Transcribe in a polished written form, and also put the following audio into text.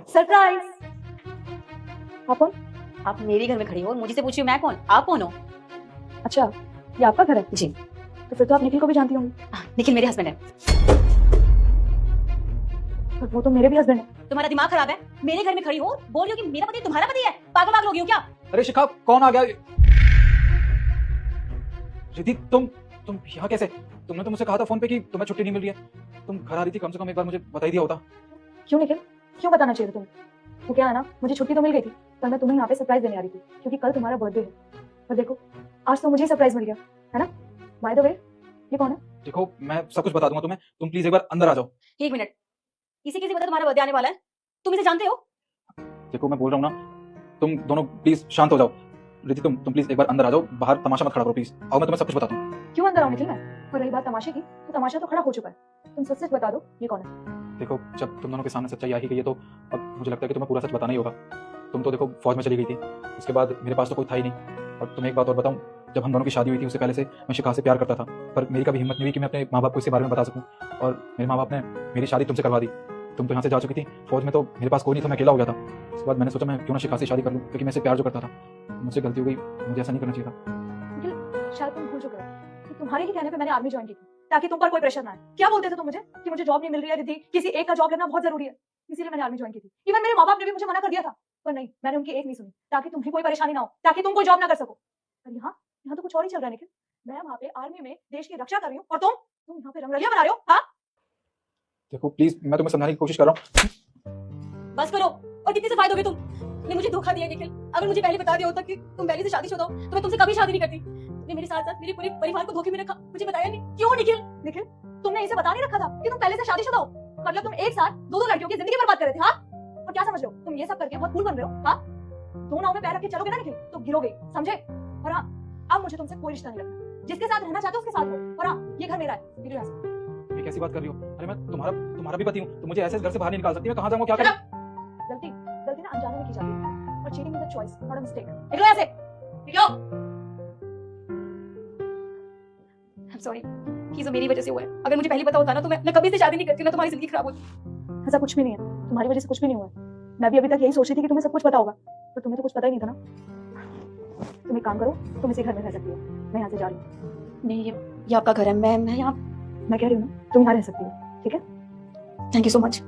Surprise. आप कौन? आप मेरे घर में खड़ी हो और मुझे से पूछी मैं कौन? आप कौन हो? अच्छा, ये आपका घर है? जी। तो फिर तो आप निखिल को भी जानती होंगी। निखिल मेरे हस्बैंड है। पर वो तो मेरे भी हस्बैंड है। तुम्हारा दिमाग खराब है? मेरे घर में खड़ी हो बोल रही हो कि मेरा पति तुम्हारा पति है? पागल पागल हो गई हो क्या? अरे शिखा, कौन आ गया? रिद्धि, तुम यहाँ कैसे? तुमने तो मुझसे कहा था फोन पे कि तुम्हें छुट्टी नहीं मिल रही है। तुम घर आ रही थी, कम से कम एक बार मुझे बता ही दिया होता। क्यों निखिल, क्यों बताना चाहिए था तुम्हें? वो क्या है ना, मुझे छुट्टी तो मिल गई थी, पर मैं तुम्हें यहाँ पे सरप्राइज देने आ रही थी क्योंकि कल तुम्हारा बर्थडे है। और देखो, आज तो मुझे ही सरप्राइज मिल गया, है ना? बाय द वे, ये कौन है? देखो, मैं सब कुछ बता दूंगा तुम्हें, तुम प्लीज एक बार अंदर आ जाओ। एक मिनट, इसी किसी पता तुम्हारा बर्थडे आने वाला है? तुम इसे जानते हो? देखो, मैं बोल रहा हूँ ना, तुम दोनों प्लीज शांत हो जाओ। रिद्धि, तुम प्लीज एक बार अंदर आ जाओ, बाहर तमाशा मत खड़ा करो प्लीज। आओ, मैं तुम्हें सब कुछ बताता हूँ। क्यों अंदर आओ निखिल? मैं, और रही बात तमाशे की, तो तमाशा तो खड़ा हो चुका है। तुम सच सच बता दो, ये कौन है? देखो, जब तुम दोनों के सामने सच्चाई आ ही गई है तो अब मुझे लगता है कि तुम्हें पूरा सच बताना ही होगा। तुम तो देखो फौज में चली गई थी, उसके बाद मेरे पास तो कोई था ही नहीं। और तुम्हें एक बात और बताऊं, जब हम दोनों की शादी हुई थी उससे पहले से मैं शिखा से प्यार करता था, पर मेरी कभी हिम्मत नहीं हुई कि मैं अपने माँ बाप को इसके बारे में बता सकूं। और मेरे माँ बाप ने मेरी शादी तुमसे करवा दी। तुम तो यहाँ से जा चुकी थी, फौज में तो मेरे पास कोई नहीं था, मैं अकेला हो गया था। उसके बाद मैंने सोचा मैं क्यों ना शिखा से शादी कर लूँ, क्योंकि मैं इससे प्यार जो करता था। मुझसे गलती हो गई, मुझे ऐसा नहीं करना चाहिए था। निखिल, शायद तुम भूल चुके हो कि तुम्हारे ही कहने पे मैंने आर्मी ज्वाइन की थी ताकि तुम पर कोई प्रेशर ना आए। क्या बोलते थे तुम मुझे कि मुझे जॉब नहीं मिल रही है रिद्धि, किसी एक का जॉब लगना बहुत जरूरी है, इसीलिए मैंने आर्मी ज्वाइन की थी। इवन मेरे माँ बाप ने भी मुझे मना कर दिया था, पर नहीं, मैंने उनकी एक नहीं सुनी, ताकि तुम्हें कोई परेशानी ना हो, ताकि तुम कोई जॉब ना कर सको। पर यहाँ यहाँ तो कुछ और ही चल रहा है निखिल। मैं वहाँ पे आर्मी में देश की रक्षा कर रही हूँ और तुम यहाँ पे रंगरलिया बना रहे हो। हाँ, देखो प्लीज, मैं तुम्हें समझाने की कोशिश कर रहा हूँ। बस करो। और कितनी सफाई दोगे तुम? तुमने मुझे धोखा दिया निखिल। अगर मुझे पहले बता दिया होता कि तुम पहले से शादीशुदा हो तो मैं तुमसे कभी शादी नहीं करती। तुमने मेरे साथ साथ मेरे पूरे परिवार को धोखे में रखा, मुझे बताया नहीं। क्यों निखिल? निखिल, तुमने इसे बता नहीं रखा था कि तुम पहले से शादीशुदा हो? मतलब तुम एक साथ दो लड़कियों की जिंदगी बर्बाद कर रहे थे। हाँ, और क्या समझ रहे हो तुम ये सब करके बहुत कूल बन रहे हो? हाँ, दो नाव में पैर रख के चलोगे ना निखिल तो गिरोगे, समझे? और हाँ, अब मुझे तुमसे कोई रिश्ता नहीं रखना। जिसके साथ रहना चाहते हो उसके साथ रहो। और हाँ, ये घर मेरा है, गिरो यहाँ से। ये कैसी बात कर रही हो? अरे मैं तुम्हारा भी पति हूँ, तो मुझे ऐसे घर से बाहर नहीं निकाल सकती। मैं कहाँ जाऊँगा, क्या करूँ? गलती ना अनजाने में की जाती है और cheating is a choice, not a mistake. निकलो यहाँ से, निकलो। आई एम सॉरी, ये सब मेरी वजह से हुआ है। अगर मुझे पहले पता होता ना तो मैं कभी से शादी नहीं करती ना, तुम्हारी जिंदगी खराब होती। ऐसा कुछ भी नहीं है, तुम्हारी वजह से कुछ भी नहीं हुआ है। मैं भी अभी तक यही सोच रही थी कि तुम्हें सब कुछ पता होगा, पर तुम्हें तो कुछ पता ही नहीं था ना। तुम एक काम करो, तुम इसी घर में रह सकती हो, मैं यहाँ से जा रही हूँ। नहीं, ये आपका घर है, मैं यहाँ। मैं कह रही हूँ ना, तुम यहाँ रह सकती हो, ठीक है? Thank you so much.